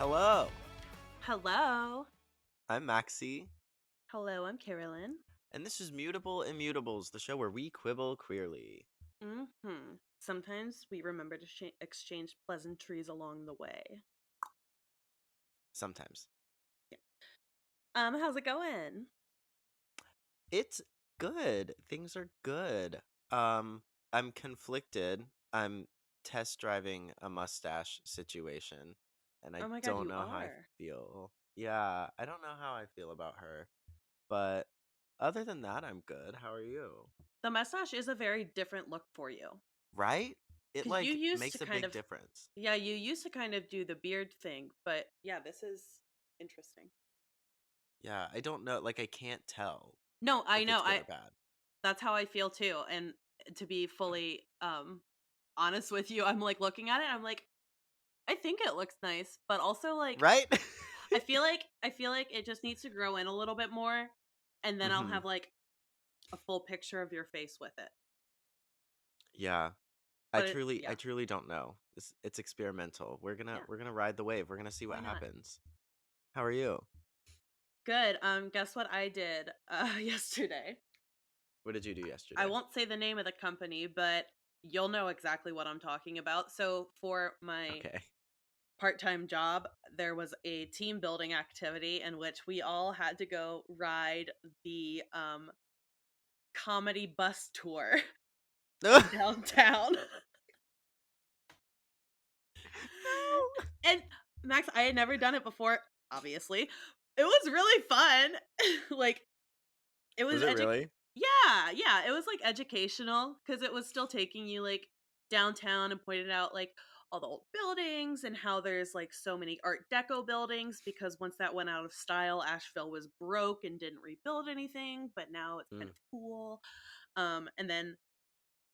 Hello, Hello. I'm Maxie, Hello, I'm Carolyn. and this is Mutable Immutables, the show where we quibble queerly. Sometimes we remember to exchange pleasantries along the way. Sometimes. Yeah. How's it going? It's good. Things are good. Um, I'm conflicted. I'm test driving a mustache situation, and I Oh my god, don't you know how I are. feel. Yeah, I don't know how I feel about her. But other than that, I'm good. How are you? The mustache is a very different look for you. Right? It Because you like used to makes a kind big of, difference. yeah, you used to kind of do the beard thing, but yeah, this is interesting. Yeah, I don't know. Like, I can't tell No, I if know. it's good or bad. That's how I feel too. And to be fully honest with you, I'm like looking at it, I'm like, I think it looks nice, but also like Right? I feel like it just needs to grow in a little bit more, and then I'll hmm have like a full picture of your face with it. Yeah. But it, I yeah, truly don't know. It's experimental. yeah. We're gonna ride the wave. We're gonna see Why what not? happens. How are you? Good. Guess what I did yesterday? What did you do I yesterday? won't say the name of the company, but you'll know exactly what I'm talking about. So for my Okay. part-time job, there was a team building activity in which we all had to go ride the comedy bus tour downtown. No. And Max, I had never done it before, obviously. It was really fun. Like it was Was it really? yeah, it was like educational because it was still taking you like downtown and pointed out like all the old buildings and how there's like so many art deco buildings because once that went out of style, Asheville was broke and didn't rebuild anything, but now it's kind Mm. of cool. And then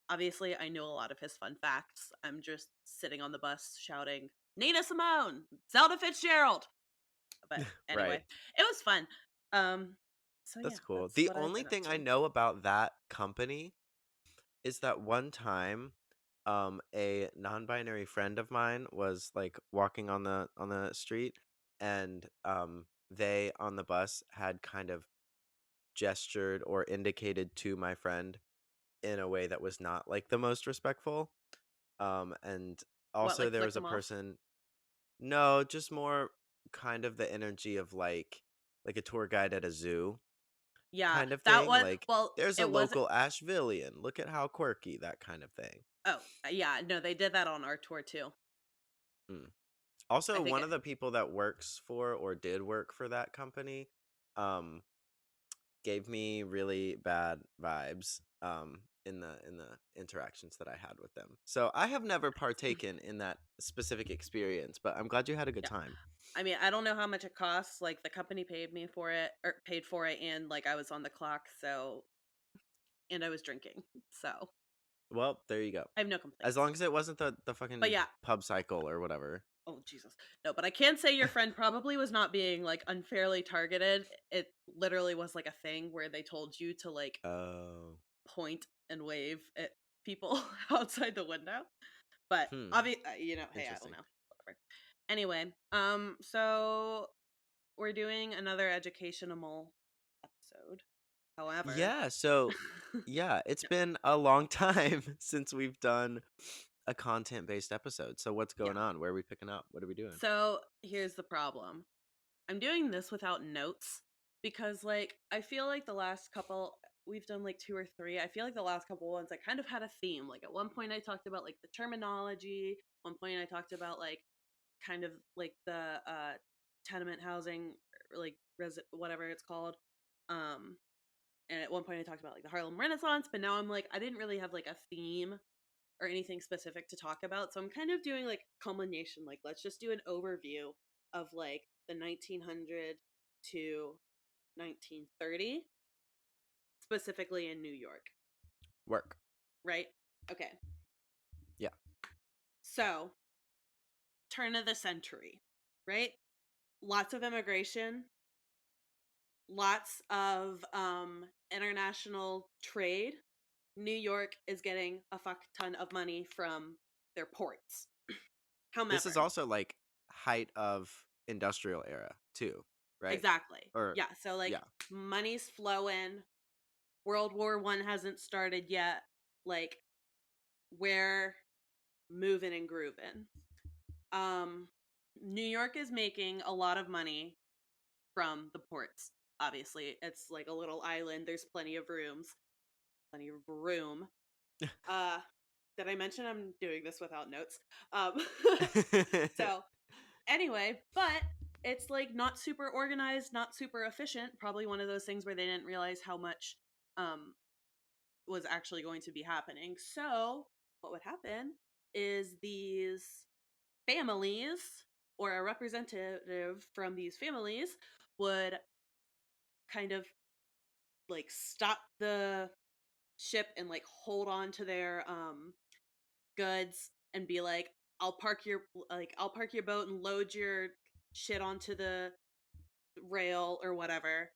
obviously, I know a lot of his fun facts. I'm just sitting on the bus shouting, Nina Simone, Zelda Fitzgerald. But Right. anyway, it was fun. Um, so yeah, That's cool. that's The what I've only been up thing I to. know about that company is that one time a non-binary friend of mine was like walking on the street, and they on the bus had kind of gestured or indicated to my friend in a way that was not like the most respectful. And What, also like there flick was a them off? person, no, just more kind of the energy of like a tour guide at a zoo Yeah, kind of that thing. one. Like, Well, there's a it wasn't. local Ashevillean. Look at how quirky, that kind of thing. Oh, yeah, no, they did that on our tour too. Mm. I Also, think one it. of the people that works for or did work for that company, um, gave me really bad vibes in the interactions that I had with them. So I have never partaken in that specific experience, but I'm glad you had a good Yeah, time. I mean, I don't know how much it costs. Like the company paid me for it, or paid for it, and like I was on the clock, so and I was drinking, so Well, there you go. I have no As complaints. long as it wasn't the But fucking yeah, pub cycle or whatever. oh Jesus. No, but I can say your friend probably was not being like unfairly targeted. It literally was like a thing where they told you to like Oh. point and wave at people outside the window. But Hmm. hey, I don't Interesting. know. Whatever. Anyway, so we're doing another educational episode. However, Yeah, so yeah, it's yeah, been a long time since we've done a content-based episode. So what's yeah. going on? Where are we picking up? What are we doing? So here's the problem. I'm doing this without notes because like I feel like the last couple we've done like two or three. I feel like the last couple ones I kind of had a theme. Like at one point I talked about like the terminology. One point I talked about like kind of like the tenement housing or like whatever it's called. Um and at one point I talked about like the Harlem Renaissance, but now I'm like I didn't really have like a theme or anything specific to talk about. So I'm kind of doing like culmination, like let's just do an overview of like the 1900 to 1930, specifically in New York, Work. right? Okay. Yeah. So, turn of the century, right? Lots of immigration, lots of international trade. New York is getting a fuck ton of money from their ports. This is However, also like height of industrial era too, right? Exactly. Or Yeah. So like yeah. money's flowing. World War I hasn't started yet. Like we're moving and grooving. Um, New York is making a lot of money from the ports. Obviously, it's like a little island. There's plenty of rooms, plenty of room. Uh, did I mention I'm doing this without notes? Um, so anyway, but it's like not super organized, not super efficient. Probably one of those things where they didn't realize how much um was actually going to be happening. So what would happen is these families or a representative from these families would kind of like stop the ship and like hold on to their goods and be like, I'll park your boat and load your shit onto the rail or whatever,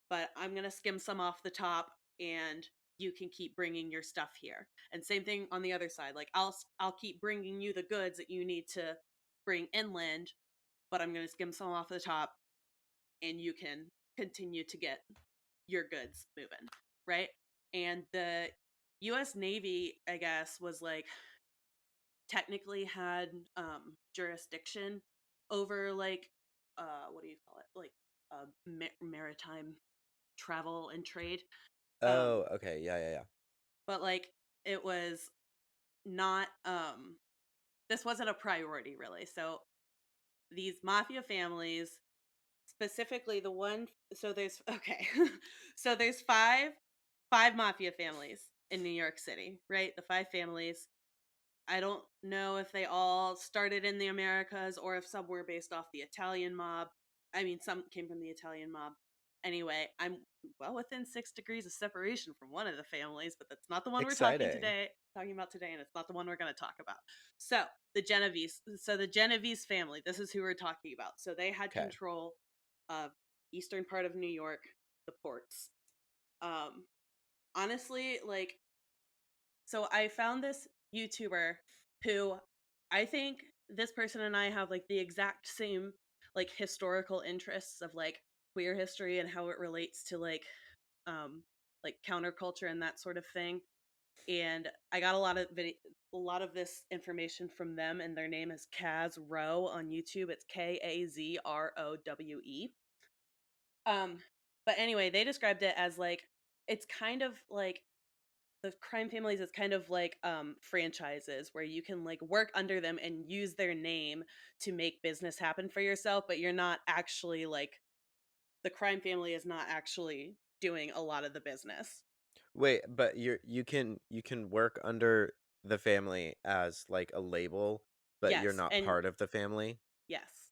but I'm going to skim some off the top and you can keep bringing your stuff here. And same thing on the other side. Like I'll keep bringing you the goods that you need to bring inland, but I'm going to skim some off the top and you can continue to get your goods moving, right? And the US Navy, I guess, was like technically had jurisdiction over like what do you call it? Like maritime travel and trade. Um Oh, okay. Yeah, yeah, yeah. but like it was not this wasn't a priority really. So these mafia families, specifically the one, so there's okay. So there's five mafia families in New York City, right? The five families. I don't know if they all started in the Americas or if some were based off the Italian mob. I mean, some came from the Italian mob. Anyway, I'm well within 6 degrees of separation from one of the families, but that's not the one we're Exciting. talking about today, and it's not the one we're going to talk about. So the Genovese family, this is who we're talking about. So they had Okay. control of eastern part of New York, the ports. Um, honestly, like so I found this YouTuber who I think this person and I have like the exact same like historical interests of like queer history and how it relates to um like counterculture and that sort of thing. And I got a lot of this information from them, and their name is Kaz Rowe on YouTube. It's Kazrowe. Um but anyway, they described it as like it's kind of like the crime families is kind of like franchises where you can like work under them and use their name to make business happen for yourself, but you're not actually like the crime family is not actually doing a lot of the business. Wait, but you can work under the family as like a label, but you're Yes, not and part of the family? yes,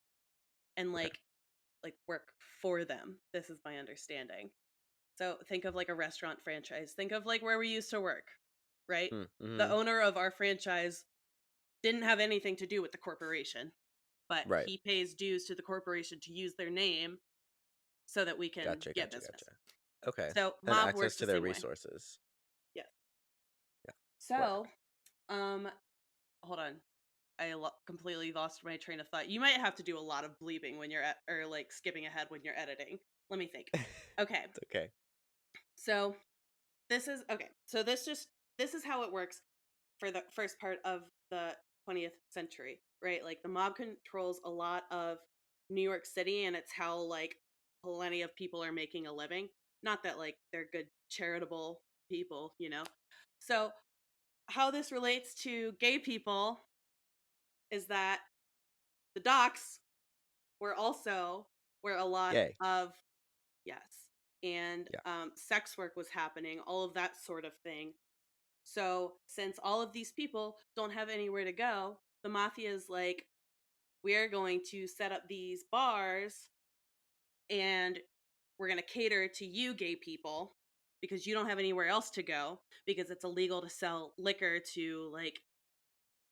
and Okay. like work for them. This is my understanding. So think of like a restaurant franchise. Think of like where we used to work, right? Hmm. The Mm-hmm. owner of our franchise didn't have anything to do with the corporation, but Right. he pays dues to the corporation to use their name so that we can Gotcha, get gotcha, business. gotcha. Okay. So And mob access works the to their same way. resources. Yeah. Yeah. Work. So, um, hold on. Completely lost my train of thought. You might have to do a lot of bleeping when you're or like skipping ahead when you're editing. Let me think. Okay. It's okay. So this is okay. So this is how it works for the first part of the 20th century, right? Like the mob controls a lot of New York City, and it's how like plenty of people are making a living. Not that like they're good charitable people, you know. So how this relates to gay people is that the docks were also where a lot Yay. of yes, and Yeah. sex work was happening, all of that sort of thing. So, since all of these people don't have anywhere to go, the mafia is like, we're going to set up these bars and we're going to cater to you gay people because you don't have anywhere else to go because it's illegal to sell liquor to like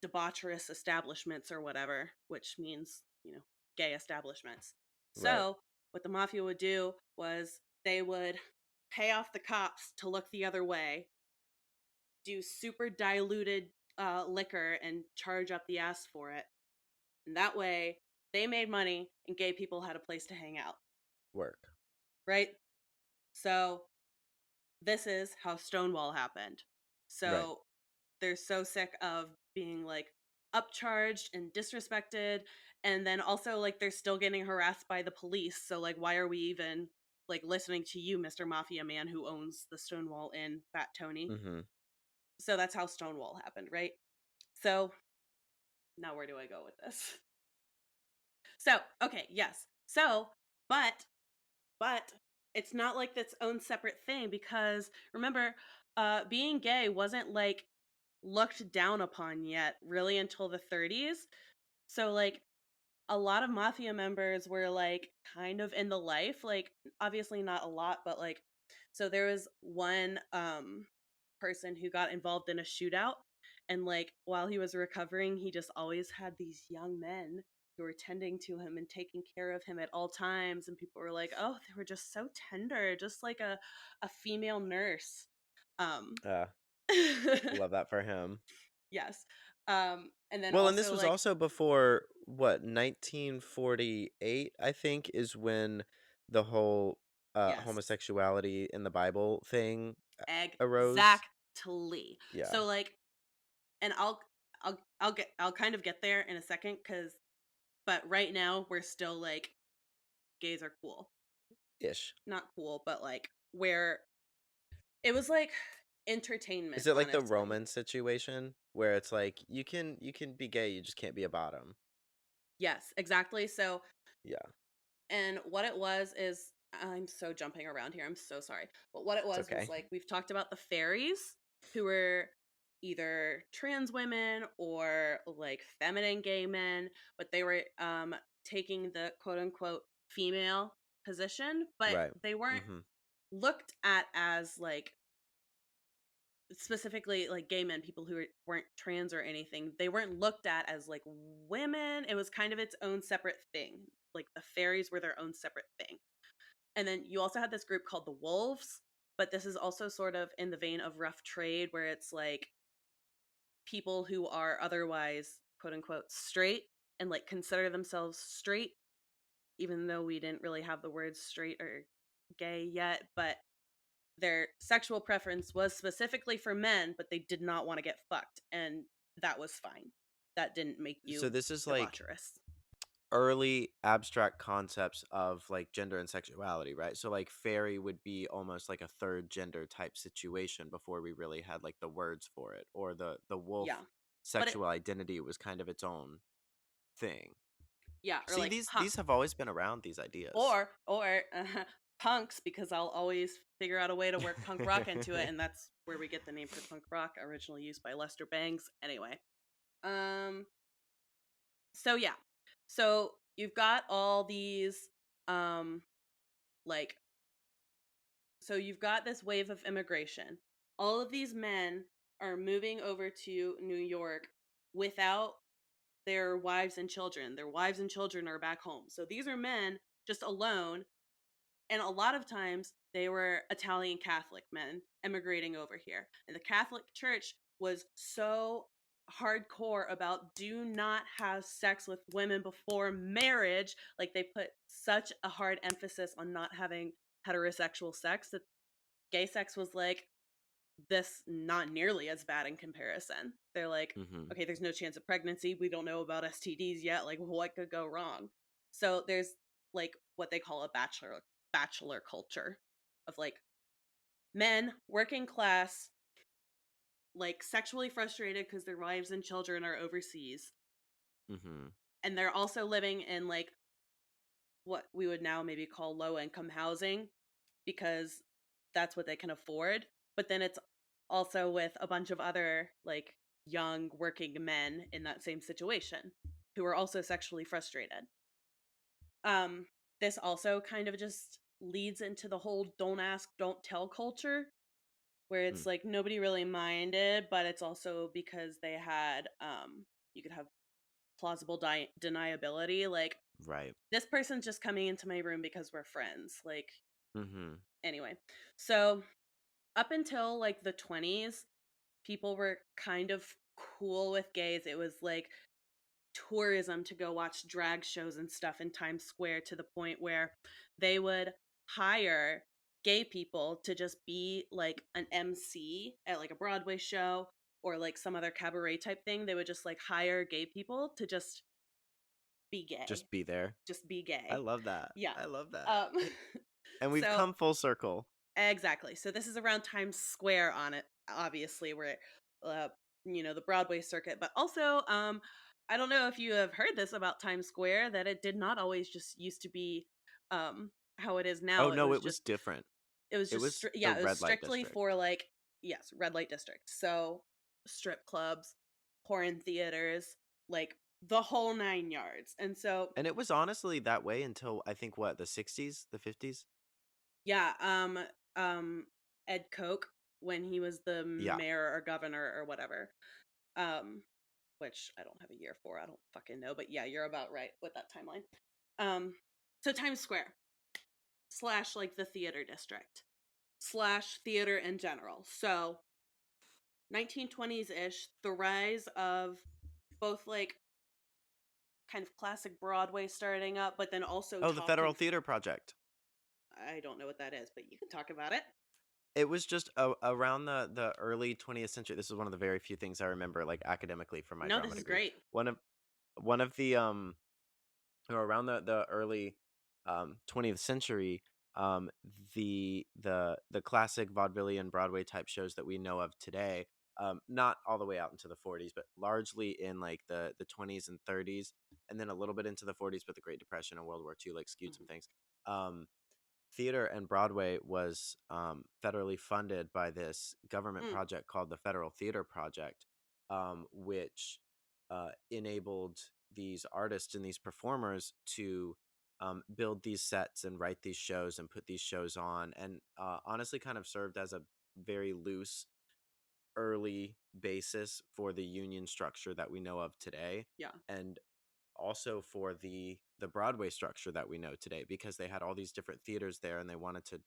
debaucherous establishments or whatever, which means, gay establishments. Right. So, what the mafia would do was they would pay off the cops to look the other way, do super diluted liquor and charge up the ass for it. And that way they made money and gay people had a place to hang out, Work. right? So this is how Stonewall happened. Right. So they're so sick of being like upcharged and disrespected, and then also like they're still getting harassed by the police. So like why are we even like listening to you, Mr. Mafia Man, who owns the Stonewall Inn, Fat Tony? Mhm. So that's how Stonewall happened, right? So now where do I go with this? So, okay, yes. So, but but it's not like its own separate thing because remember, being gay wasn't like looked down upon yet really until the 30s. So like a lot of mafia members were like kind of in the life, like obviously not a lot, but like so there was one person who got involved in a shootout, and like while he was recovering he just always had these young men who were tending to him and taking care of him at all times, and people were like, oh, they were just so tender, just like a female nurse. um Uh, love that for him. yes. And then Well, and this also was like also before what, 1948, I think, is when the whole yes, homosexuality in the Bible thing arose. exactly. Yeah, So like, and I'll kind of get there in a second, cuz but right now we're still like gays are cool. ish. Not cool, but like where it was like entertainment, Is it like the honestly. Roman situation where it's like you can be gay, you just can't be a bottom? Yes, exactly. So Yeah, and what it was is, I'm so jumping around here. I'm so sorry. But what it it's was okay. like we've talked about the fairies who were either trans women or like feminine gay men, but they were taking the quote unquote female position, but Right. they weren't Mhm. looked at as like specifically like gay men, people who weren't trans or anything. They weren't looked at as like women. It was kind of its own separate thing. Like the fairies were their own separate thing. And then you also had this group called the Wolves, but this is also sort of in the vein of rough trade, where it's like people who are otherwise quote unquote straight and like consider themselves straight, even though we didn't really have the words straight or gay yet, but their sexual preference was specifically for men, but they did not want to get fucked. And that was fine. That didn't make So you this is like debaucherous. early abstract concepts of like gender and sexuality, right? So like fairy would be almost like a third gender type situation before we really had like the words for it, or the wolf Yeah. But it, sexual identity was kind of its own thing. yeah, or See, like these have always been around, these ideas. or punks, because I'll always figure out a way to work punk rock into it, and that's where we get the name for punk rock, originally used by Lester Bangs. Anyway, um, so yeah, so you've got all these, um, like, so you've got this wave of immigration. All of these men are moving over to New York without their wives and children. Their wives and children are back home. So these are men just alone. And a lot of times they were Italian Catholic men immigrating over here. And the Catholic Church was so hardcore about do not have sex with women before marriage. Like they put such a hard emphasis on not having heterosexual sex that gay sex was like this not nearly as bad in comparison. They're like, Mhm. okay, there's no chance of pregnancy. We don't know about STDs yet. Like, what could go wrong? So there's like what they call a bachelor culture of like men, working class, like sexually frustrated because their wives and children are overseas, Mhm. and they're also living in like what we would now maybe call low income housing because that's what they can afford. But then it's also with a bunch of other like young working men in that same situation who are also sexually frustrated. Um this also kind of just leads into the whole don't ask, don't tell culture, where Mm. it's like nobody really minded, but it's also because they had you could have plausible deniability, like Right. this person's just coming into my room because we're friends, like Mhm. anyway. So up until like the 20s, people were kind of cool with gays. It was like tourism to go watch drag shows and stuff in Times Square, to the point where they would hire gay people to just be like an MC at like a Broadway show or like some other cabaret type thing. They would just like hire gay people to just be gay, Just be there. just be I gay. love that. Yeah. I love that. Um, And we've so come full circle. exactly. So this is around Times Square on it, obviously, where uh, the Broadway circuit, but also I don't know if you have heard this about Times Square, that it did not always just used to be how it is Oh now. no, it was different. It was It just was the yeah, it was red light strictly district. for like, yes, red light district. So strip clubs, porn theaters, like the whole 9 yards. And so And it was honestly that way until I think what, the 60s, the 50s? yeah, um Ed Koch, when he was the Yeah. mayor or governor or whatever, um which I don't have a year for, I don't fucking know, but yeah, you're about right with that timeline. So Times Square slash like the theater district slash theater in general. So 1920s ish, the rise of both like kind of classic Broadway starting up, but then also Oh, the Federal talking. Theater Project. I don't know what that is, but you can talk about it. It was just around the early 20th century. This is one of the very few things I remember like academically from my No, this drama is degree. great. One of the or around the early 20th century, um the classic vaudevillian Broadway type shows that we know of today, not all the way out into the 40s, but largely in like the 20s and 30s, and then a little bit into the 40s, but the Great Depression and World War II like skewed some Mhm. things. Theater and Broadway was federally funded by this government Mm, project called the Federal Theater Project, which enabled these artists and these performers to build these sets and write these shows and put these shows on, and honestly kind of served as a very loose early basis for the union structure that we know of today, yeah, and also for the Broadway structure that we know today, because they had all these different theaters there and they wanted to,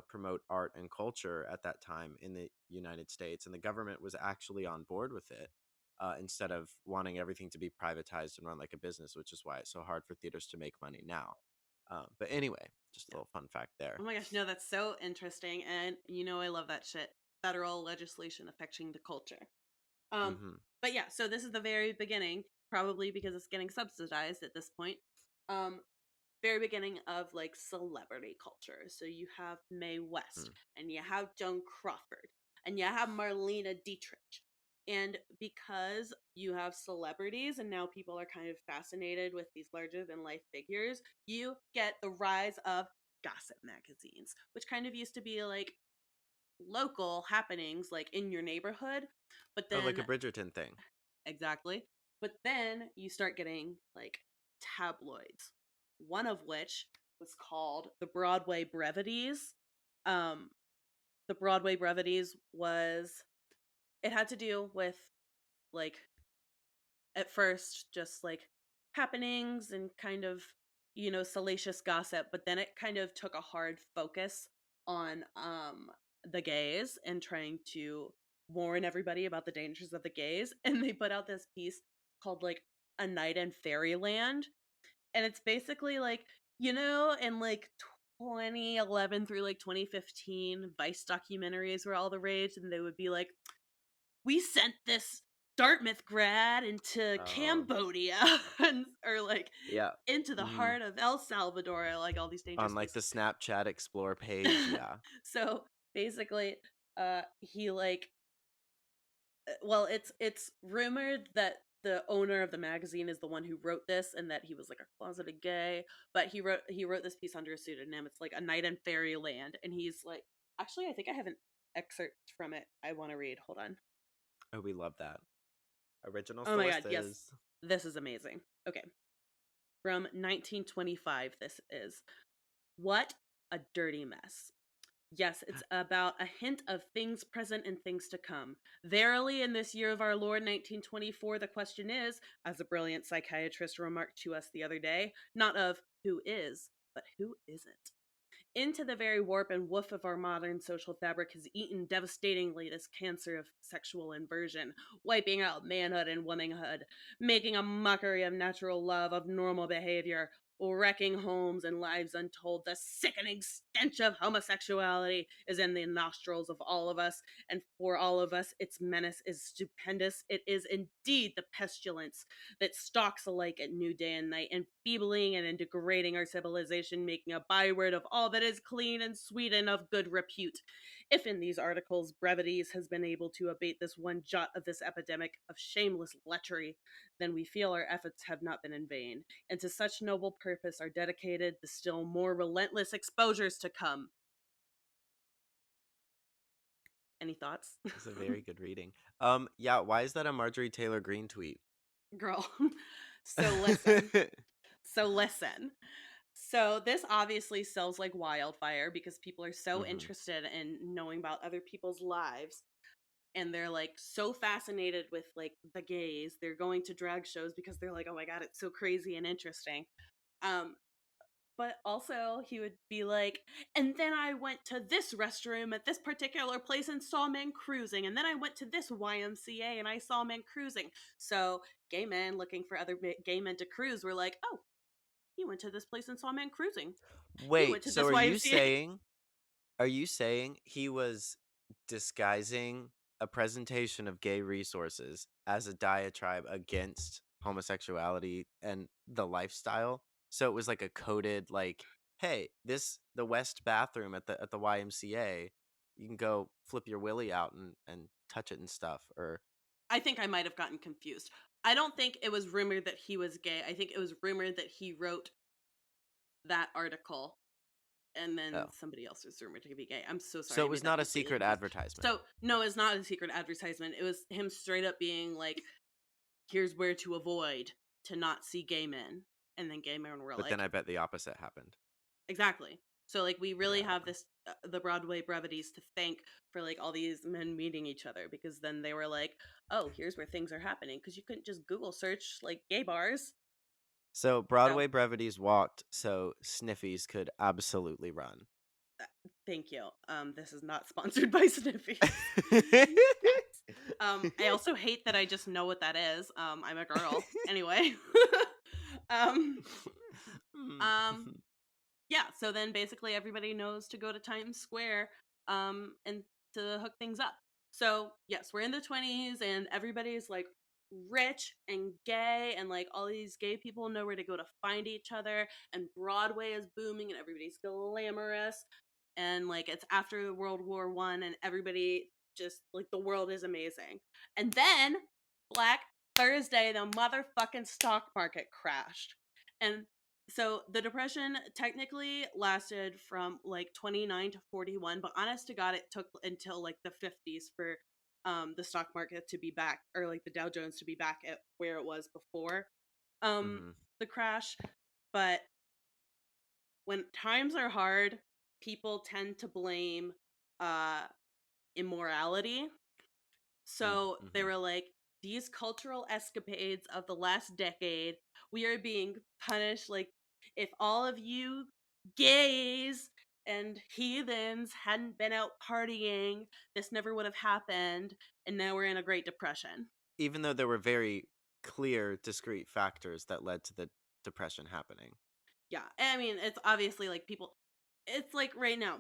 promote art and culture at that time in the United States, and the government was actually on board with it, instead of wanting everything to be privatized and run like a business, which is why it's so hard for theaters to make money now. But anyway, just a yeah. little fun fact there. Oh my gosh, no, that's so interesting, and I love that shit. Federal legislation affecting the culture. Um, Hmm. but yeah, so this is the very beginning, probably because it's getting subsidized at this point. Um, Very beginning of like celebrity culture. So you have Mae West, and you have Joan Crawford, and you have Marlena Dietrich. And because you have celebrities and now people are kind of fascinated with these larger than life figures, you get the rise of gossip magazines, which kind of used to be like local happenings like in your neighborhood. But Oh, like a then Bridgerton thing. exactly. But then you start getting like tabloids, one of which was called the Broadway Brevities. Um, the Broadway Brevities it had to do with like at first just like happenings and kind of salacious gossip, but then it kind of took a hard focus on the gays and trying to warn everybody about the dangers of the gays. And they put out this piece called like A Night in Fairyland, and it's basically like in like 2011 through like 2015, Vice documentaries were all the rage, and they would be like, we sent this Dartmouth grad into Oh, Cambodia or like yeah. into the Hmm. heart of El Salvador, like all these dangerous On like the places. Snapchat Explore page, yeah. So basically, he like, well, it's rumored that the owner of the magazine is the one who wrote this, and that he was like a closeted gay. But he wrote this piece under a pseudonym. It's like A Night in Fairyland, and he's like, actually, I think I have an excerpt from it I want to read. Hold on. Oh, we love that. Original Oh my god, yes. sources. This is amazing. Okay. From 1925, this is. What a dirty mess. Yes, it's about a hint of things present and things to come. Verily, in this year of our Lord 1924, the question is, as a brilliant psychiatrist remarked to us the other day, not of who is, but who isn't. into the very warp and woof of our modern social fabric has eaten devastatingly this cancer of sexual inversion, wiping out manhood and womanhood, making a mockery of natural love, of normal behavior, wrecking homes and lives untold. The sickening stench of homosexuality is in the nostrils of all of us, and for all of us, its menace is stupendous. It is indeed the pestilence that stalks alike at new day and night, enfeebling and degrading our civilization, making a byword of all that is clean and sweet and of good repute. If in these articles brevities has been able to abate this one jot of this epidemic of shameless lechery, then we feel our efforts have not been in vain, and to such noble purpose are dedicated the still more relentless exposures to come. Any thoughts? It's a very good reading. Yeah, why is that a Marjorie Taylor Greene tweet? Girl. so listen. So listen. So this obviously sells like wildfire because people are so Hmm. interested in knowing about other people's lives, and they're like so fascinated with like the gays. They're going to drag shows because they're like, "Oh my god, it's so crazy and interesting." Um but also he would be like, "And then I went to this restroom at this particular place and saw men cruising, and then I went to this YMCA and I saw men cruising." So gay men looking for other gay men to cruise were like, "Oh, you went to this place and saw men cruising. You went Wait, to so this YMCA." are you saying he was disguising a presentation of gay resources as a diatribe against homosexuality and the lifestyle? So it was like a coded like, hey, this the West bathroom at the YMCA, you can go flip your willy out and touch it and stuff or I think I might have gotten confused. I don't think it was rumored that he was gay. I think it was rumored that he wrote that article and then oh. somebody else was rumored to be gay. I'm so So sorry. it I made was that not a completely secret confused. advertisement. So, no, it's not a secret advertisement. It was him straight up being like, "Here's where to avoid to not see gay men." And then gay men were But then like, I bet the opposite happened. "Exactly." So like we really Yeah. have this the Broadway brevities to thank for like all these men meeting each other, because then they were like, "Oh, here's where things are happening," because you couldn't just Google search like gay bars. So So Broadway brevities walked so sniffies could absolutely run. uh, thank you. This is not sponsored by Sniffies. Yes. I also hate that I just know what that is. I'm a girl. Anyway. um, um, yeah, so then basically everybody knows to go to Times Square and to hook things up. So, yes, we're in the 20s and everybody's like rich and gay, and like all these gay people know where to go to find each other, and Broadway is booming and everybody's glamorous, and like it's after World War I and everybody just like the world is amazing. And then Black Thursday the motherfucking stock market crashed. And so the depression technically lasted from like 29 to 41, but honest to God, it took until like the 50s for the stock market to be back, or like the Dow Jones to be back at where it was before um, Hmm. the crash. But when times are hard, people tend to blame uh, immorality. So they Mm-hmm. were like, these cultural escapades of the last decade, we are being punished. Like, if all of you gays and heathens hadn't been out partying, this never would have happened. And now we're in a Great Depression. Even though there were very clear, discrete factors that led to the depression happening. Yeah. I mean, it's obviously like people, it's like right now,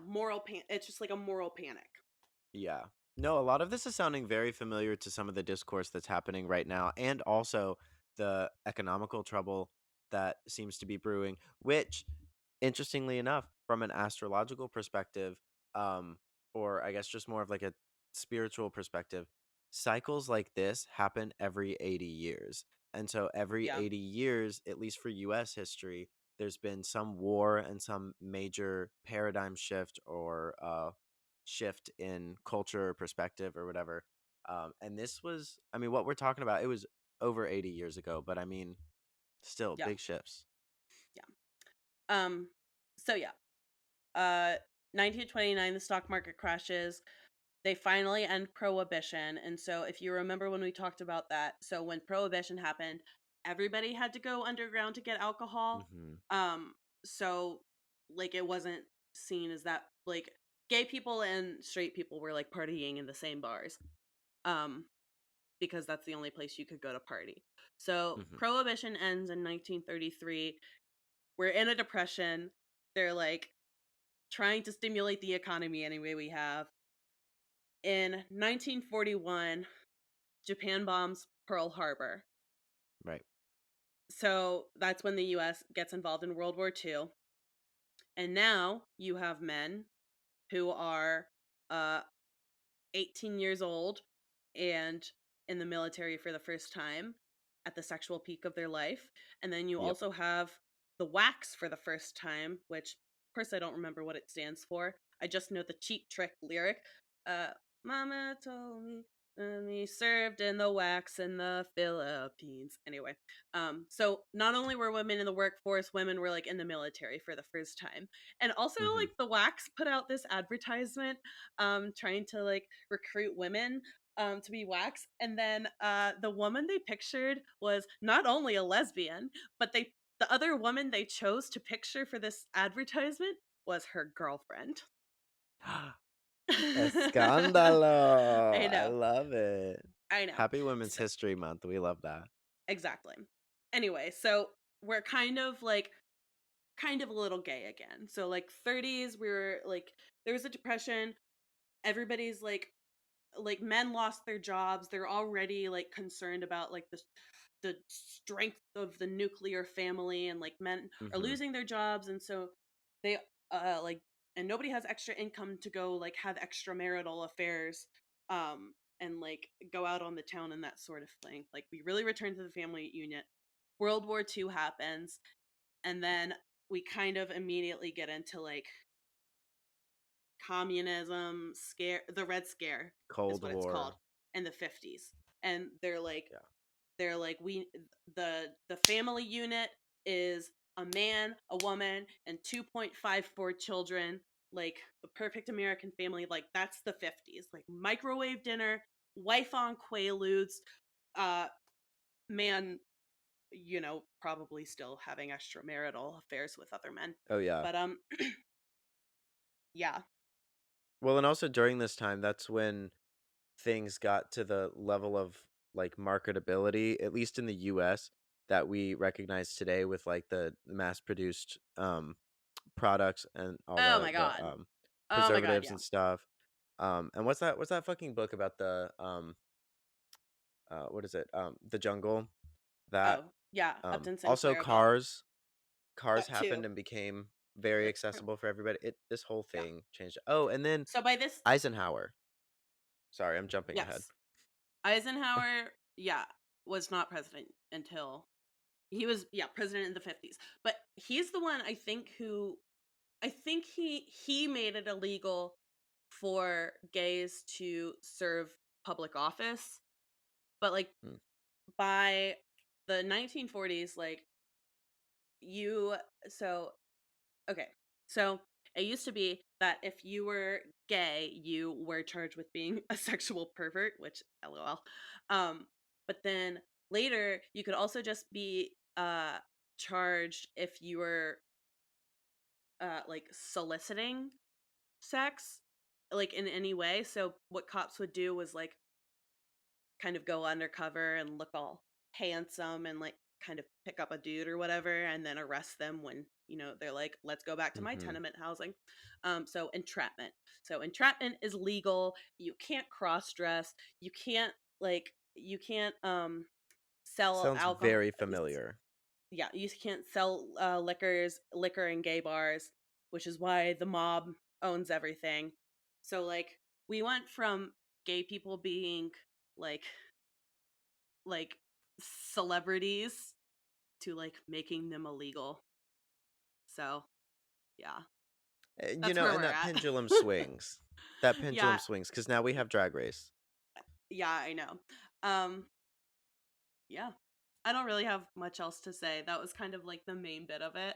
it's just like a moral panic. Yeah. No, a lot of this is sounding very familiar to some of the discourse that's happening right now, and also the economical trouble that seems to be brewing, which, interestingly enough, from an astrological perspective, um, or I guess just more of like a spiritual perspective, cycles like this happen every 80 years. And so every Yeah. 80 years, at least for US history, there's been some war and some major paradigm shift or shift in culture or perspective or whatever. And this was, I mean, what we're talking about, it was over 80 years ago, but I mean, still Yeah. big shifts. Yeah. Um, so yeah. Uh, 1929, the stock market crashes. They finally end prohibition. And so, if you remember when we talked about that, so when prohibition happened, everybody had to go underground to get alcohol. Hmm. Um, so like it wasn't scene is that like gay people and straight people were like partying in the same bars. Um because that's the only place you could go to party. So Hmm. prohibition ends in 1933. We're in a depression. They're like trying to stimulate the economy any way we have. In 1941, Japan bombs Pearl Harbor. Right. So that's when the US gets involved in World War II. And now you have men who are uh 18 years old and in the military for the first time at the sexual peak of their life. And then you Yep. also have the wax for the first time, which, of course, I don't remember what it stands for. I just know the Cheap Trick lyric. Uh, Mama told me, me served in the wax in the Philippines. Anyway, so not only were women in the workforce, women were like in the military for the first time. And also, Hmm. like, the wax put out this advertisement trying to like recruit women to be wax. And then the woman they pictured was not only a lesbian, but the other woman they chose to picture for this advertisement was her girlfriend. Escándalo! I I know. love it. I know. Happy Women's So, History Month. We love that. exactly. Anyway, so we're kind of a little gay again. So like 30s, we were like there was a depression. Everybody's like men lost their jobs. They're already like concerned about like the strength of the nuclear family, and like men are Hmm. losing their jobs, and so they like and nobody has extra income to go like have extramarital affairs and like go out on the town and that sort of thing. Like we really return to the family unit. World War II happens, and then we kind of immediately get into like communism scare, the red scare is Cold what it's called, War. in the 50s. And they're like Yeah. we the family unit is a man, a woman, and 2.54 children, like the perfect American family. Like that's the 50s, like microwave dinner, wife on quaaludes, uh man, probably still having extramarital affairs with other men. Oh, yeah. But yeah. Well, and also during this time, that's when things got to the level of like marketability, at least in the US, that we recognize today with like the mass produced products and all Oh the my god. Oh my god, preservatives yeah. and stuff. And what's that fucking book about the what is it? The jungle that Oh, yeah, Upton also Sinclair book. cars That too. happened and became very accessible for everybody. This whole Yeah. thing changed. Oh, and then So by this, Eisenhower. Sorry, I'm jumping ahead. yes. Eisenhower, yeah, was not president until he was, yeah, president in the 50s. But he's the one I think he made it illegal for gays to serve public office. But like Mm. by the 1940s, like you so okay. So it used to be that if you were gay, you were charged with being a sexual pervert, which lol. Um, but then later you could also just be charged if you were like soliciting sex like in any way. So what cops would do was like kind of go undercover and look all handsome and like kind of pick up a dude or whatever and then arrest them when they're like, let's go back to my Mhm. tenement housing. So entrapment is legal. You can't cross dress. You can't sell Sounds alcohol. very familiar. Yeah, you can't sell liquor in gay bars, which is why the mob owns everything. So like we went from gay people being like like celebrities to like making them illegal. So, yeah. That's where And we're that at. pendulum swings. That pendulum Yeah, swings because now we have Drag Race. yeah, I know. Um yeah. I don't really have much else to say. That was kind of like the main bit of it.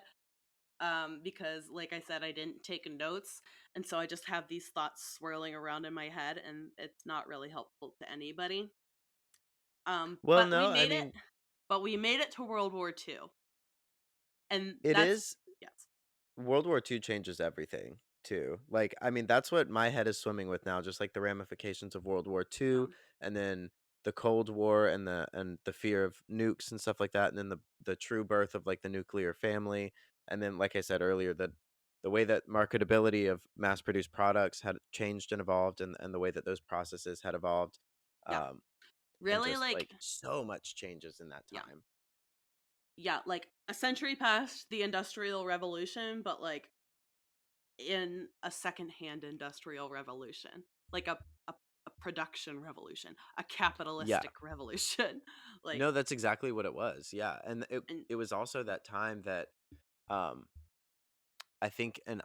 Because like I said, I didn't take notes, and so I just have these thoughts swirling around in my head, and it's not really helpful to anybody. Well, But we no, I made it. mean, But we made it to World War II, and it that's is yes. World War II changes everything. too. Like, I mean, that's what my head is swimming with now, just like the ramifications of World War II, Um, and then the Cold War and the fear of nukes and stuff like that, and then the true birth of like the nuclear family, and then like I said earlier, the way that marketability of mass-produced products had changed and evolved, and the way that those processes had evolved, yeah, um, and really, just like, like so much changes in that yeah, time. yeah, like a century past the Industrial Revolution, but like in a secondhand industrial revolution, like a production revolution, a Yeah. capitalistic revolution. Like, No, that's exactly what it was. Yeah. And and it was also that time that um I think an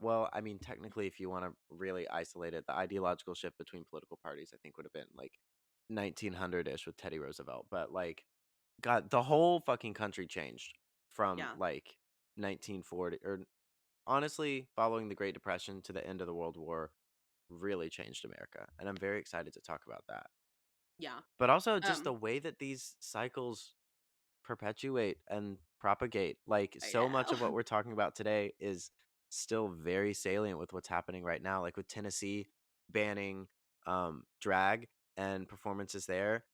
well, I mean, technically, if you want to really isolate it, the ideological shift between political parties, I think, would have been like 1900-ish with Teddy Roosevelt. But like, God, the whole fucking country changed from yeah, like 1940, or honestly, following the Great Depression to the end of the World War, really changed America. And I'm very excited to talk about that. yeah, But also just the um, way that these cycles perpetuate and propagate. Like I so much know. of what we're talking about today is still very salient with what's happening right now. Like with Tennessee banning drag and performances there,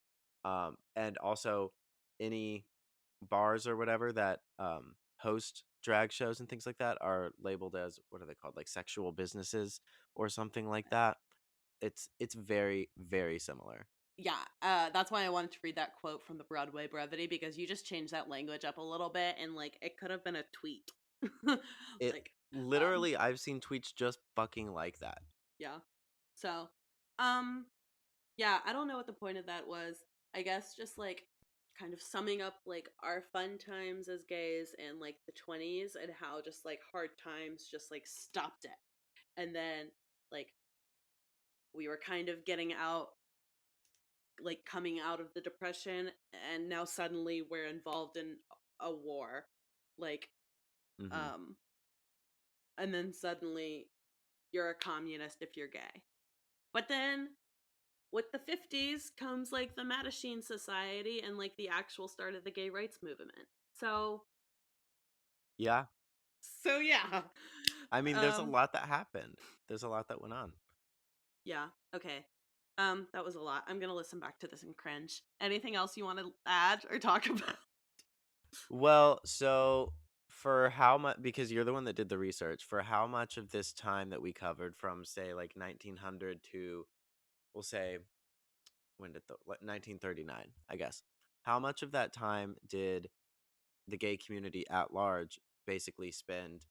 and also any bars or whatever that host drag shows and things like that are labeled as, what are they called, like sexual businesses or something like that. It's very very similar. Yeah, that's why I wanted to read that quote from the Broadway Brevity, because you just changed that language up a little bit, and like it could have been a tweet. It Like, um, literally, I've seen tweets just fucking like that. yeah. So, um, yeah, I don't know what the point of that was. I guess just like kind of summing up like our fun times as gays in like the 20s, and how just like hard times just like stopped it. And then like we were kind of getting out, like coming out of the depression, and now suddenly we're involved in a war. Like, Hmm. um and then suddenly you're a communist if you're gay. But then with the 50s comes like the Mattachine Society and like the actual start of the gay rights movement. So, Yeah. yeah. I mean, there's a Um lot that happened. There's a lot that went on. yeah, okay. That was a lot. I'm going to listen back to this and cringe. Anything else you want to add or talk about? Well, so for how much, because you're the one that did the research, for how much of this time that we covered from, say, like 1900 to, we'll say, when did the, like 1939, I guess. How much of that time did the gay community at large basically spend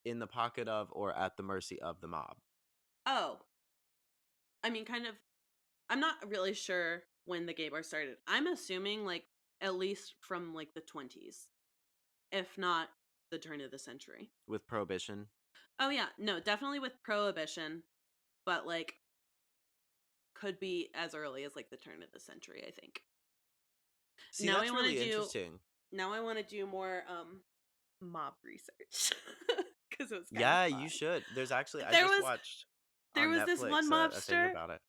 in the pocket of or at the mercy of the mob? Oh, I mean, kind of. I'm not really sure when the gay bar started. I'm assuming like at least from like the 20s, if not the turn of the century. With prohibition? Oh yeah, no, definitely with prohibition, but like could be as early as like the turn of the century, I think. See, Now I that's want to really do interesting. now I want to do more mob research cuz it was kind of Yeah, you fun. should. There's actually, I There just was watched there on was this one Netflix a thing mobster. about it.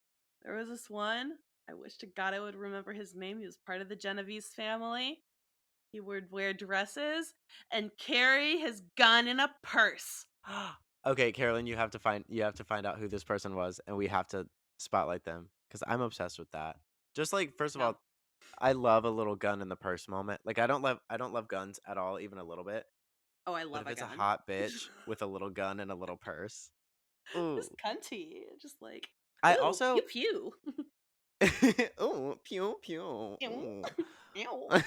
There was this one. I wish to God I would remember his name. He was part of the Genovese family. He would wear dresses and carry his gun in a purse. Okay, Carolyn, you have to find out who this person was, and we have to spotlight them because I'm obsessed with that. Just like, first of Yeah. all, I love a little gun in the purse moment. Like I don't love guns at all, even a little bit. Oh, I But love if a it's a gun. hot bitch with a little gun and a little purse, Just ooh. cunty. Just like, I ooh, pew also, pew. ooh, pew pew, Ew. ooh. Ew.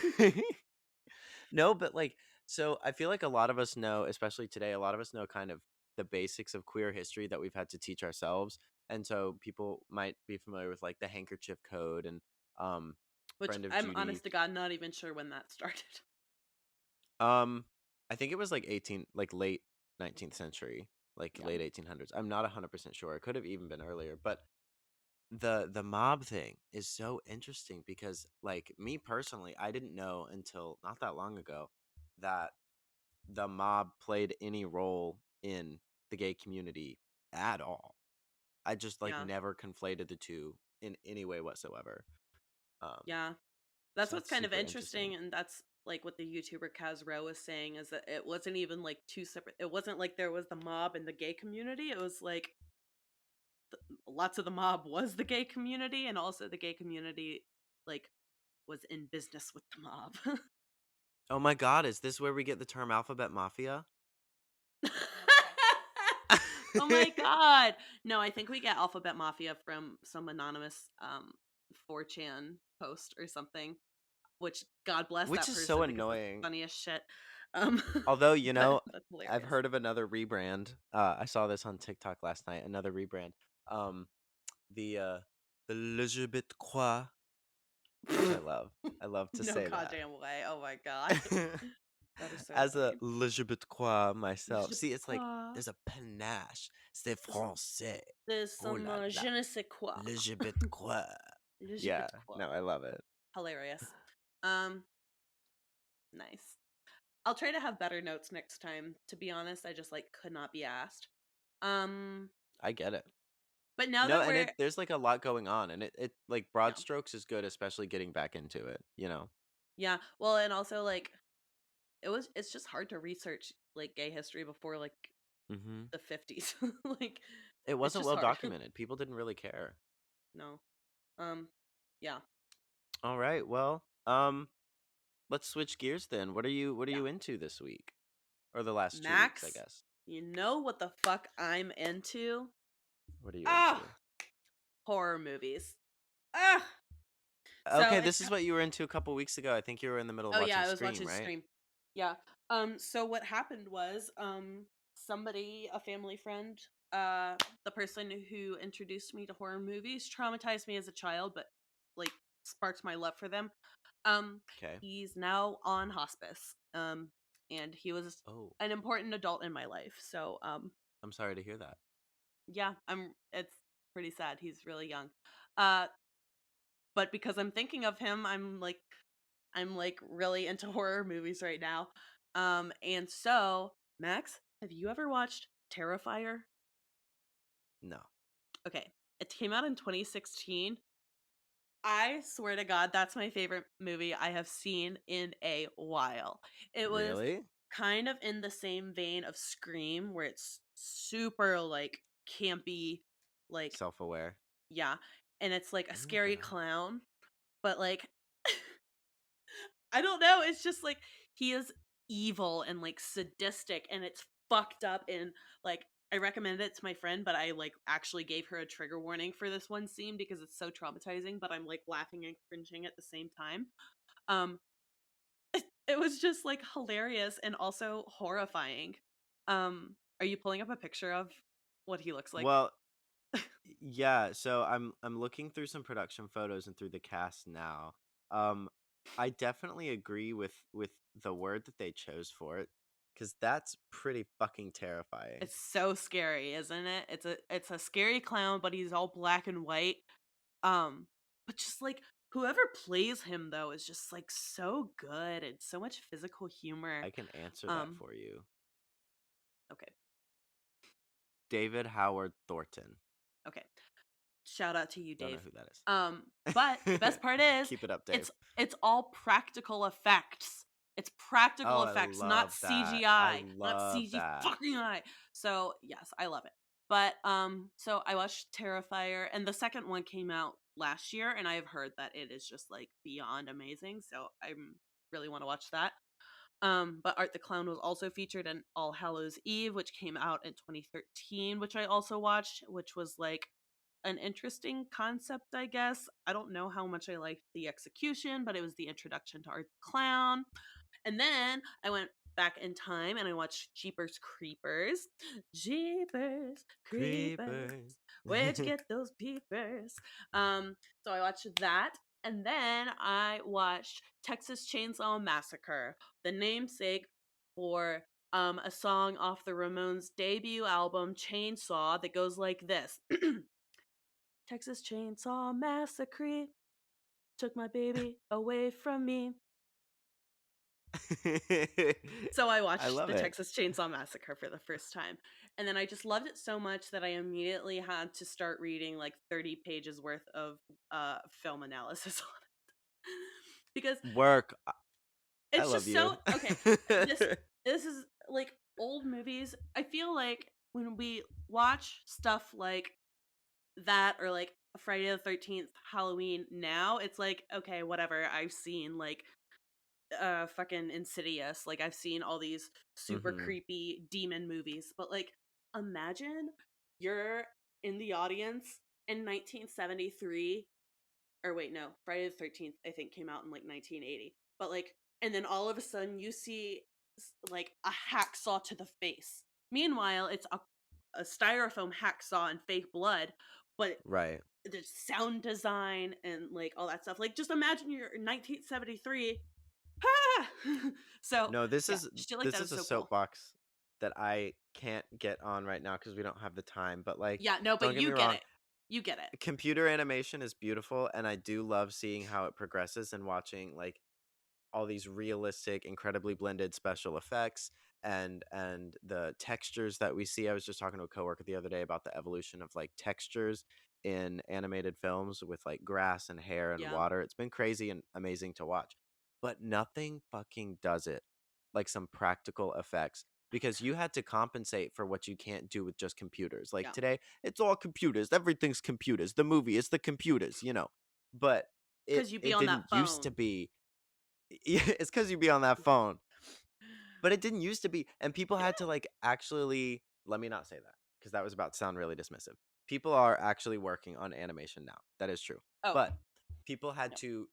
No, but like, so I feel like a lot of us know, especially today, a lot of us know kind of the basics of queer history that we've had to teach ourselves. And so people might be familiar with like the handkerchief code and um Which friend of I'm Judy. honest to God not even sure when that started. Um I think it was like 18, like late 19th century, like Yeah. late 1800s. I'm not 100% sure. It could have even been earlier, but the mob thing is so interesting because like me personally, I didn't know until not that long ago that the mob played any role in the gay community at all. I just like Yeah. never conflated the two in any way whatsoever. Um, Yeah. That's so what's that's kind of super interesting, interesting. and that's like what the YouTuber Kaz Rowe was saying is that it wasn't even like two separate. It wasn't like there was the mob and the gay community. It was like lots of the mob was the gay community, and also the gay community like was in business with the mob. Oh my god, is this where we get the term alphabet mafia? Oh my god. No, I think we get Alphabet Mafia from some anonymous 4chan post or something, which God bless Which that is so person because that's annoying. funny as shit. Um Although, but that's I've hilarious. heard of another rebrand. I saw this on TikTok last night, another rebrand. Um, the Elizabeth Croix, which I love. I love to No say that. goddamn way. Oh my god. That is so As a funny. Elizabeth Croix myself. Je See, it's like crois. there's a panache. C'est There's, français. there's Oh some la la. je ne sais quoi. Elizabeth Croix. Je Yeah, crois. no, I love it. Hilarious. Um nice. I'll try to have better notes next time. To be honest, I just like could not be asked. Um, I get it. but now No, that and we're there's like a lot going on, and it like broad yeah, strokes is good, especially getting back into it, you know? yeah. Well, and also like it's just hard to research like gay history before like Hmm. the 50s. Like It it's wasn't just well hard. documented. People didn't really care. No. Um, yeah, All right, well, let's switch gears then. What are yeah. you into this week? Or the last 2 weeks, I Max, guess. you know what the fuck I'm into? What are you Ah, into? horror movies. Ah. So Okay, it's this is what you were into a couple weeks ago. I think you were in the middle of oh yeah, watching I was Scream, watching right? Scream. Yeah. So what happened was somebody, a family friend, the person who introduced me to horror movies, traumatized me as a child, but like sparked my love for them. Um Okay. he's now on hospice. And he was Oh, an important adult in my life. So I'm sorry to hear that. yeah, it's pretty sad. He's really young. Uh but because I'm thinking of him, I'm like really into horror movies right now. And so, Max, have you ever watched Terrifier? No. Okay. It came out in 2016. I swear to God, that's my favorite movie I have seen in a while. It was Really? kind of in the same vein of Scream, where it's super like campy, like, Self-aware. yeah. And it's like a Let me look it scary up. clown, but like I don't know. It's just like he is evil and like sadistic and it's fucked up and like I recommended it to my friend, but I like actually gave her a trigger warning for this one scene because it's so traumatizing, but I'm like laughing and cringing at the same time. Um it was just like hilarious and also horrifying. Are you pulling up a picture of what he looks like? Well, yeah, so I'm looking through some production photos and through the cast now. Um, I definitely agree with the word that they chose for it, because that's pretty fucking terrifying. It's so scary, isn't it? It's a scary clown, but he's all black and white. But just like whoever plays him though is just like so good and so much physical humor. I can answer that Um, for you. okay, David Howard Thornton. okay. Shout out to you, Don't know Dave. who But the that is. best part is Keep it up, Dave. it's all practical effects. It's practical Oh, I effects, not love that. I CGI, not love CG that. fucking I. So yes, I love it. But so I watched Terrifier, and the second one came out last year, and I have heard that it is just like beyond amazing. So I really want to watch that. But Art the Clown was also featured in All Hallows Eve, which came out in 2013, which I also watched, which was like an interesting concept, I guess. I don't know how much I liked the execution, but it was the introduction to Art the Clown. And then I went back in time and I watched Jeepers Creepers. Jeepers Creepers. Creepers. Where'd you get those peepers? So I watched that. And then I watched Texas Chainsaw Massacre, the namesake for a song off the Ramones' debut album, Chainsaw, that goes like this. Texas Chainsaw Massacre took my baby away from me. So I I watched love the it. Texas Chainsaw Massacre for the first time. And then I just loved it so much that I immediately had to start reading like 30 pages worth of film analysis on it. Because Work. I It's love just you. so okay. This this is like old movies. I feel like when we watch stuff like that or like Friday the 13th, Halloween now, it's like, okay, whatever. I've seen like fucking Insidious. Like I've seen all these super Mhm. creepy demon movies, but like imagine you're in the audience in 1973, or wait, no, Friday the 13th I think came out in like 1980. But like and then all of a sudden you see like a hacksaw to the face. Meanwhile, it's a styrofoam hacksaw and fake blood, but Right. the sound design and like all that stuff. Like just imagine you're in 1973. Ah! So, No, yeah, shit like this that is is a so cool. soapbox that I can't get on right now because we don't have the time, but, like, Yeah, no, but don't get you me get wrong, it. You get it. computer animation is beautiful, and I do love seeing how it progresses and watching, like, all these realistic, incredibly blended special effects and the textures that we see. I was just talking to a coworker the other day about the evolution of like textures in animated films with like grass and hair and Yeah, water. It's been crazy and amazing to watch. But nothing fucking does it like some practical effects because you had to compensate for what you can't do with just computers. Like yeah. today, it's all computers. Everything's computers. The movie is the computers, But it Because you be it on that didn't used to phone. be. Yeah, it's because you be on that phone. But it didn't used to be, and people Yeah. had to, like, actually let me not say that because that was about to sound really dismissive. People are actually working on animation now. That is true. Oh, But people had no. to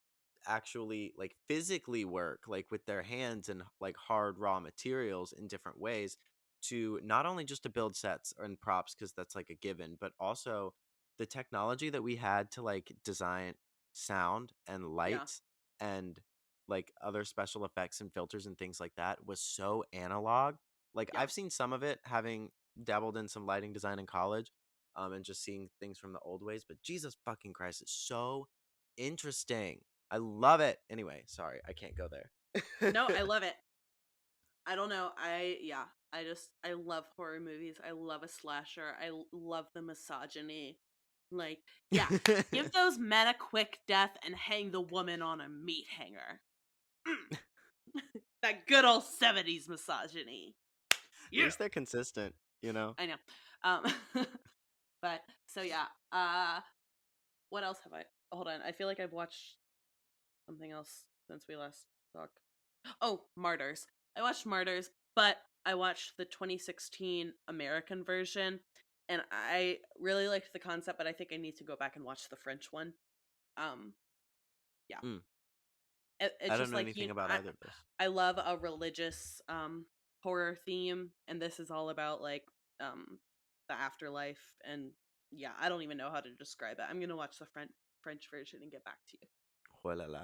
actually, like, physically work, like, with their hands and, like, hard raw materials in different ways to not only just to build sets and props because that's, like, a given, but also the technology that we had to, like, design sound and Yeah, lights and like other special effects and filters and things like that was so analog. Like yeah. I've seen some of it having dabbled in some lighting design in college, and just seeing things from the old ways, but Jesus fucking Christ, it's so interesting. I love it. Anyway, sorry, I can't go there. No, I love it. I don't know. Yeah. I love horror movies. I love a slasher. Love the misogyny. Like, yeah, give those men a quick death and hang the woman on a meat hanger. Mm. That good old 70s misogyny. At Yeah. least they're consistent. I know. But so yeah. What else have I? Hold on. I feel like I've watched something else since we last talked. Oh, Martyrs. I watched Martyrs, but I watched the 2016 American version, and I really liked the concept. But I think I need to go back and watch the French one. Um, yeah, Mm, it's I don't just know like anything about either of those. I love a religious horror theme, and this is all about like the afterlife. And yeah, I don't even know how to describe it. I'm gonna watch the French version and get back to you. Oh la la.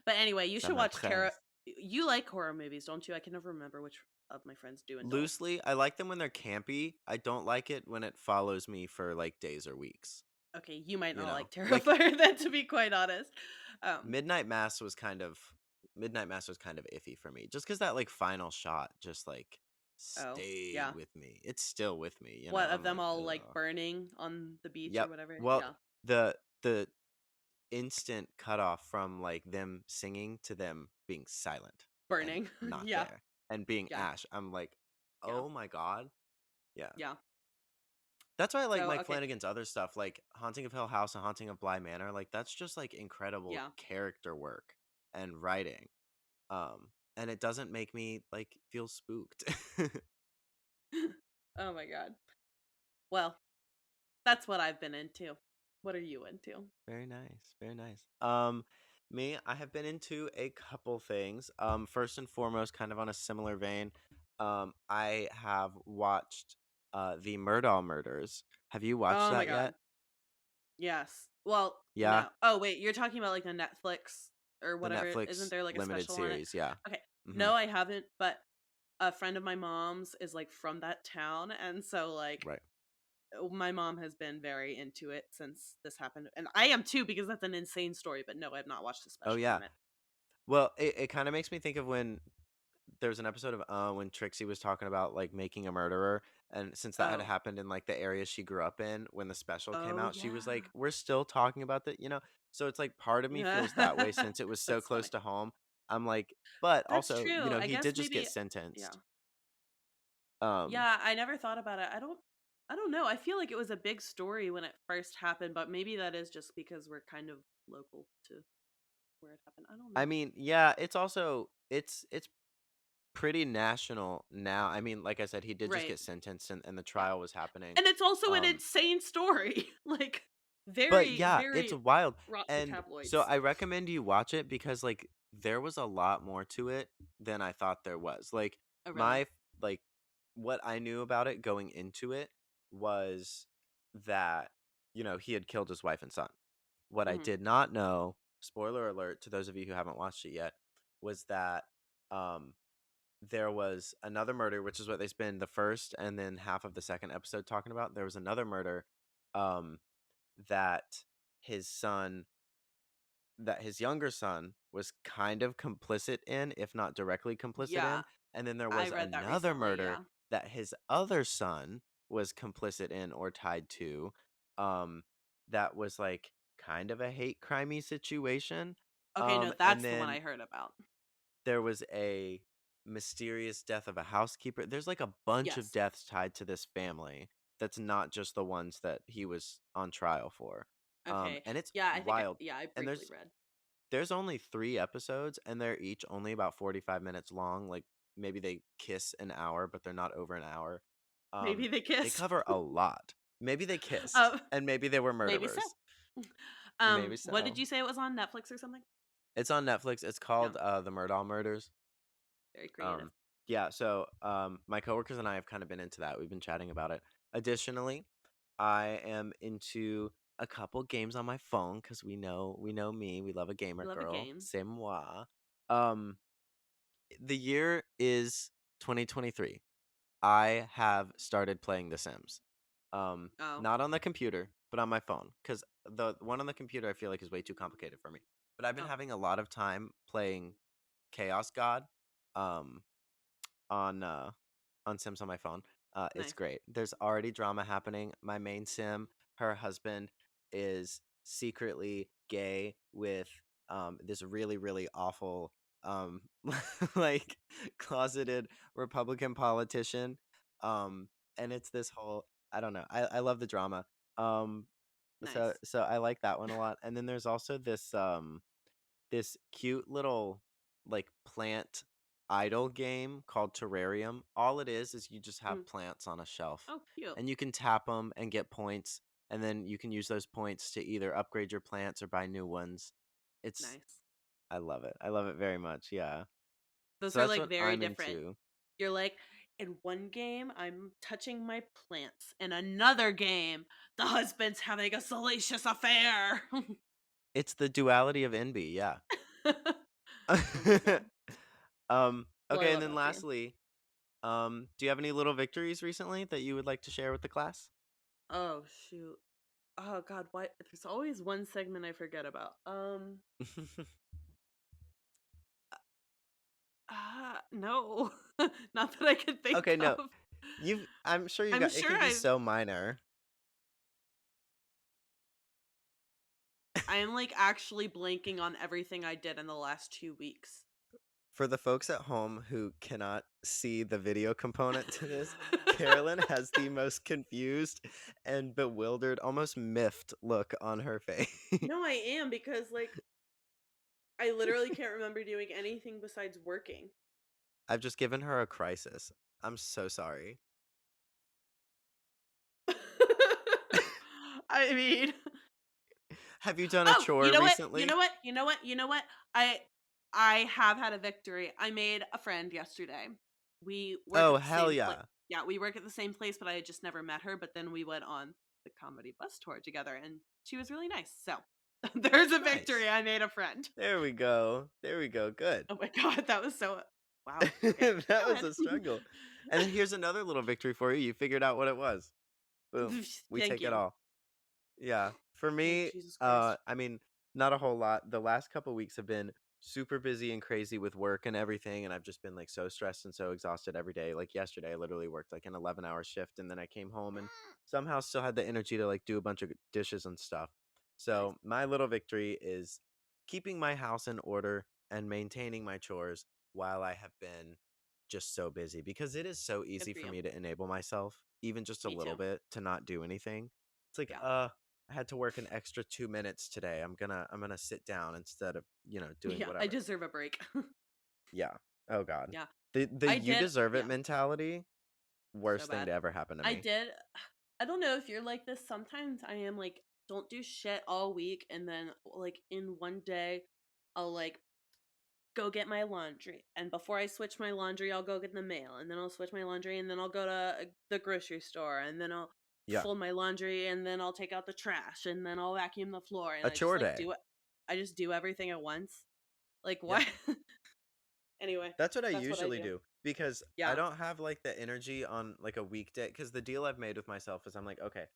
But anyway, you Ça should watch Terra. m'impresse. You like horror movies, don't you? I can never remember which of my friends do and don't. Loosely, I like them when they're campy. I don't like it when it follows me for like days or weeks. Okay, you might You not know, like like Terrifier then, to be quite honest. Um, Midnight Mass was kind of iffy for me, just because that like final shot just like oh, stayed yeah. with me. It's still with me. What of I'm them like, all like ugh. burning on the beach or Yep. whatever? Well, Yeah. the instant cutoff from like them singing to them being silent and Burning. not Yeah. there and being Yeah. ash. I'm like, Yeah. oh my god. Yeah. Yeah. That's why I like So, Mike okay. Flanagan's other stuff, like Haunting of Hill House and Haunting of Bly Manor. Like that's just like incredible Yeah. character work and writing. And it doesn't make me like feel spooked. Oh my god. Well, that's what I've been into. What are you into? Very nice, very nice. Me, I have been into a couple things. First and foremost, kind of on a similar vein, I have watched the Murdaugh Murders. Have you watched Oh my that god. yet? Yes. Well, Yeah, no. Oh wait, you're talking about like the Netflix or the whatever. Isn't Netflix there like a limited special on it? series. Yeah. Okay. Mm-hmm. No, I haven't, but a friend of my mom's is like from that town, and so like Right. my mom has been very into it since this happened, and I am too because that's an insane story. But no, I've not watched the Oh special yeah. from it. Well, it kind of makes me think of when there's an episode of when Trixie was talking about like making a murderer, and since that had Oh, happened in like the area she grew up in when the special came oh out, she was yeah, like, "We're still talking about that," So it's like part of me feels that way since it was so that's close funny. to home. I'm like, but That's also, true. I he guess did just get maybe yeah. sentenced. Um, Yeah, I never thought about it. I don't know. I feel like it was a big story when it first happened, but maybe that is just because we're kind of local to where it happened. I don't I know. mean, yeah, it's also it's pretty national now. I mean, like I said, he did just Right. get sentenced and the Yeah. trial was happening. And it's also an Um, insane story. Like but very, yeah, it's very wild. fraught for And so tabloids. I recommend you watch it because like there was a lot more to it than I thought there was. Like Oh, really? my like what I knew about it going into it was that he had killed his wife and son. What I Hmm. did not know, spoiler alert to those of you who haven't watched it yet, was that um there was another murder, which is what they spend the first and then half of the second episode talking about. There was another murder um that his son that his younger son was kind of complicit in, if not directly complicit Yeah. in. And then there I was read that another recently. murder Yeah. that his other son was complicit in or tied to. Um, that was like kind of a hate crimey situation. Okay, no, And that's the one then I heard about. there was a mysterious death of a housekeeper. There's like a bunch of Yes. deaths tied to this family that's not just the ones that he was on trial for. Okay. And it's Yeah, wild. yeah, I And briefly read. there's only 3 episodes, and they're each only about 45 minutes long, like, maybe they kiss an hour, but they're not over an hour. Maybe they They kissed. cover a lot. Maybe they kissed, um, and maybe they were maybe so. murderers. Maybe What did so. you say it was on Netflix or something? It's on Netflix, it's Yeah, called, The Murdaugh Murders. very creative. Um, yeah, so, my coworkers and I have kinda been into that, we've been chatting about it. Additionally, I am into a couple games on my phone because we know me, we love a You gamer love a girl, game. c'est moi. Um the year is 2023. I have started playing The Sims. Oh, Not on the computer, but on my phone. Because the one on the computer I feel like is way too complicated for me. But I've been oh, having a lot of time playing Chaos God. Um, on Sims on my phone. It's nice. great. There's already drama happening. My main Sim, her husband is secretly gay with this really really awful um like closeted Republican politician. And it's this whole I don't know. I love the drama. Um so Nice. so I like that one a lot. And then there's also this cute little like plant idle game called Terrarium. All it is you just Mm. have plants on a shelf Oh, cute. and you can tap them and get points and then you can use those points to either upgrade your plants or buy new ones. It's Nice. I love it. I love it very much. Yeah. Those So are that's like what very I'm different. into. You're like, in one game, I'm touching my plants. In another game, the husband's having a salacious affair. It's the duality of envy, yeah. Oh my god. Well, I Okay, and love then that for you. lastly, do you have any little victories recently that you would like to share with the class? Oh shoot. Oh god, what? There's always one segment I forget about. No. Not that I could think Okay, no. of. I'm sure you I'm got it sure can be so minor. I'm like actually blanking on everything I did in the last 2 weeks. For the folks at home who cannot see the video component to this, Carolyn has the most confused and bewildered, almost miffed look on her face. No, I am because like I literally can't remember doing anything besides working. I've just given her a crisis. I'm so sorry. I mean, Have you done a oh, you chore know what? You recently? know what? You know what? You know what? I have had a victory. I made a friend yesterday. We work Oh, at the hell same place. yeah. Yeah, we work at the same place, but I had just never met her. But then we went on the comedy bus tour together, and she was really nice. So there's a victory. Nice. I made a friend. There we go. There we go. Good. Oh my god, that was so wow. Okay, That go was ahead. a struggle. And then here's another little victory for you. You figured out what it was. Boom. We Thank take it you. all. Yeah. For Oh me, Jesus Christ. I mean, not a whole lot. The last couple weeks have been super busy and crazy with work and everything, and I've just been like so stressed and so exhausted every day. Like yesterday, I literally worked like an 11-hour shift, and then I came home and somehow still had the energy to like do a bunch of dishes and stuff. Nice. So my little victory is keeping my house in order and maintaining my chores while I have been just so busy, because it is so Good easy for for you. me to enable myself, even just a Me little too. bit, to not do anything. It's like, Yeah. I had to work an extra 2 minutes today. I'm gonna sit down instead of, doing Yeah, I whatever. deserve a break. Yeah. Oh God. Yeah. The I you did deserve it yeah, mentality, so worst thing bad. to ever happen to I me. did I don't know if you're like this. Sometimes I am like, don't do shit all week, and then like in one day I'll like go get my laundry. And before I switch my laundry, I'll go get the mail. And then I'll switch my laundry, and then I'll go to the grocery store, and then I'll Yeah. fold my laundry, and then I'll take out the trash, and then I'll vacuum the floor, and A I just chore like day. do it. I just do everything at once. Like Yeah. why? Anyway, That's what I that's what I usually do. do, because I Yeah. don't have like the energy on like a weekday, because the deal I've made with myself is I'm like, okay,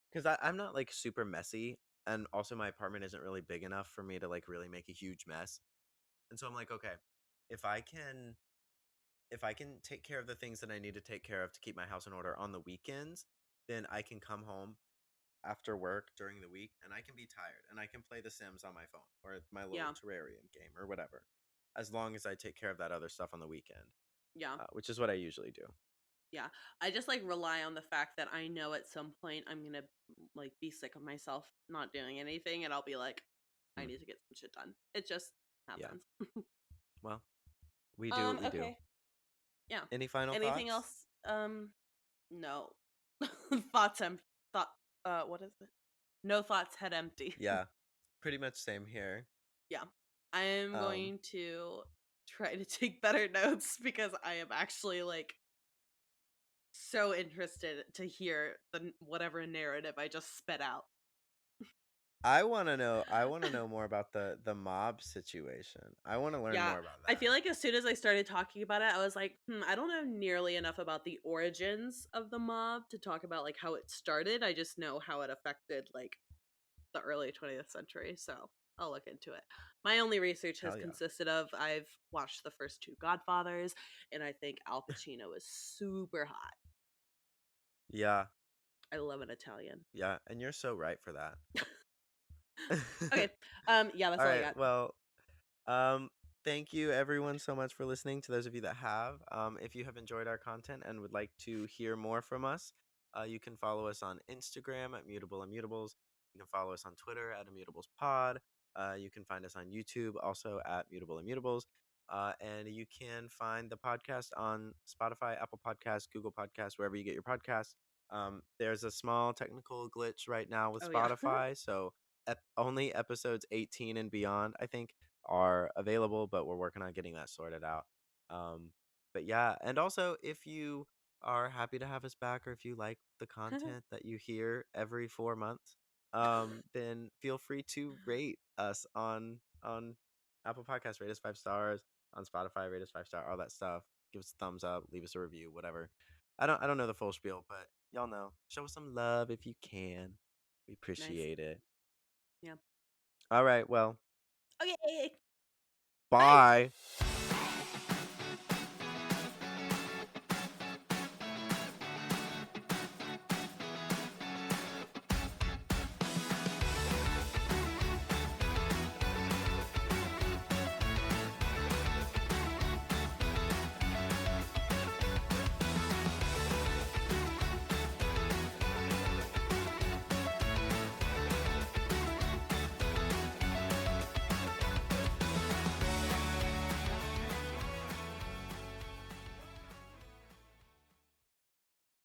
because I'm not like super messy, and also my apartment isn't really big enough for me to like really make a huge mess. And so I'm like, okay, if I can if I can take care of the things that I need to take care of to keep my house in order on the weekends, then I can come home after work during the week and I can be tired and I can play The Sims on my phone or my little Yeah. terrarium game or whatever, as long as I take care of that other stuff on the weekend, Yeah. which is what I usually do. Yeah. I just like rely on the fact that I know at some point I'm going to like be sick of myself not doing anything, and I'll be like, I Hmm. need to get some shit done. It just Yeah. happens. Well, we do what we do. Okay. Yeah. Any final Anything thoughts? else? No. Thoughts thought what is it? No thoughts, head empty. Yeah, pretty much same here. Yeah. I am Um, going to try to take better notes because I am actually like so interested to hear the whatever narrative I just spit out. I want to know. I want to know more about the mob situation. I want to learn Yeah, more about I feel that. like as soon as I started talking about it, I was like, I don't know nearly enough about the origins of the mob to talk about like how it started. I just know how it affected like the early 20th century, so I'll look into it. My only research has Hell yeah. consisted of I've watched the first two Godfathers, and I think Al Pacino is super hot. Yeah, I love an Italian. yeah, and you're so right for that. Okay, yeah, that's All all I right. got. Well, Um, thank you everyone so much for listening. To those of you that have, if you have enjoyed our content and would like to hear more from us, you can follow us on Instagram at Mutable Immutables. You can follow us on Twitter at Immutables Pod. You can find us on YouTube also at Mutable Immutables. And you can find the podcast on Spotify, Apple Podcasts, Google Podcasts, wherever you get your podcasts. There's a small technical glitch right now with Oh yeah. Spotify, so only episodes 18 and beyond, I think, are available, but we're working on getting that sorted out. Um, but yeah, and also if you are happy to have us back, or if you like the content that you hear every 4 months, then feel free to rate us on Apple Podcasts. Rate us 5 stars on Spotify. Rate us 5 star. All that stuff. Give us a thumbs up. Leave us a review. Whatever. I don't know the full spiel, but y'all know. Show us some love if you can. We Nice. appreciate it. Yeah. All right. Well, Okay. Bye. bye.